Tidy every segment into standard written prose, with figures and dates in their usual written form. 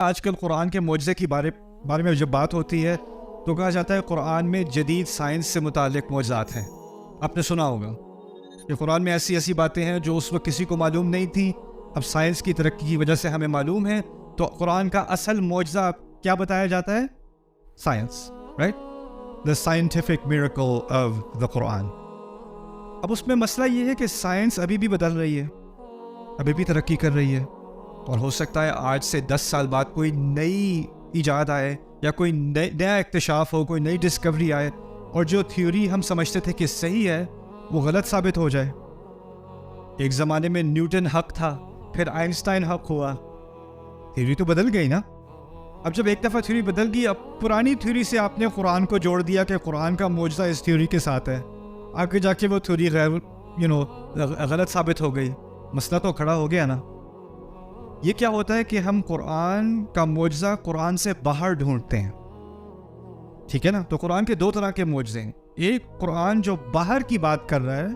آج کل قرآن کے معجزے کی بارے میں جب بات ہوتی ہے تو کہا جاتا ہے قرآن میں جدید سائنس سے متعلق معجزات ہیں. آپ نے سنا ہوگا کہ قرآن میں ایسی باتیں ہیں جو اس وقت کسی کو معلوم نہیں تھیں، اب سائنس کی ترقی کی وجہ سے ہمیں معلوم ہے. تو قرآن کا اصل معجزہ کیا بتایا جاتا ہے؟ Science, right? The scientific miracle of the Quran. اب اس میں مسئلہ یہ ہے کہ سائنس ابھی بھی بدل رہی ہے، ابھی بھی ترقی کر رہی ہے، اور ہو سکتا ہے آج سے 10 سال بعد کوئی نئی ایجاد آئے یا کوئی نیا اکتشاف ہو، کوئی نئی ڈسکوری آئے، اور جو تھیوری ہم سمجھتے تھے کہ صحیح ہے وہ غلط ثابت ہو جائے. ایک زمانے میں نیوٹن حق تھا، پھر آئنسٹائن حق ہوا. تھیوری تو بدل گئی نا. اب جب ایک دفعہ تھیوری بدل گئی، اب پرانی تھیوری سے آپ نے قرآن کو جوڑ دیا کہ قرآن کا معجزہ اس تھیوری کے ساتھ ہے، آگے جا کے وہ تھیوری غلط ثابت ہو گئی. مسئلہ تو کھڑا ہو گیا نا. یہ کیا ہوتا ہے کہ ہم قرآن کا معجزہ قرآن سے باہر ڈھونڈتے ہیں، ٹھیک ہے نا. تو قرآن کے 2 طرح کے معجزے ہیں. ایک قرآن جو باہر کی بات کر رہا ہے،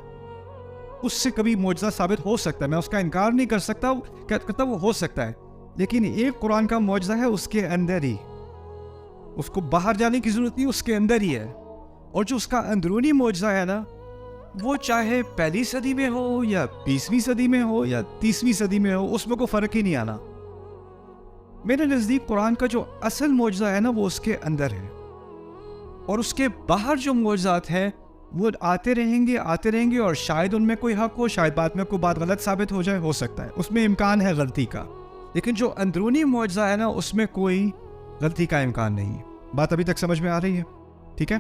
اس سے کبھی معجزہ ثابت ہو سکتا ہے، میں اس کا انکار نہیں کر سکتا، کہتا وہ ہو سکتا ہے. لیکن ایک قرآن کا معجزہ ہے اس کے اندر ہی، اس کو باہر جانے کی ضرورت نہیں، اس کے اندر ہی ہے. اور جو اس کا اندرونی معجزہ ہے نا، وہ چاہے پہلی صدی میں ہو یا 20ویں صدی میں ہو یا 30ویں صدی میں ہو، اس میں کوئی فرق ہی نہیں آنا. میرے نزدیک قرآن کا جو اصل معجزہ ہے نا، وہ اس کے اندر ہے، اور اس کے باہر جو معجزات ہیں وہ آتے رہیں گے، اور شاید ان میں کوئی حق ہو، شاید بعد میں کوئی بات غلط ثابت ہو جائے، ہو سکتا ہے اس میں امکان ہے غلطی کا. لیکن جو اندرونی معجزہ ہے نا، اس میں کوئی غلطی کا امکان نہیں ہے. بات ابھی تک سمجھ میں آ رہی ہے؟ ٹھیک ہے.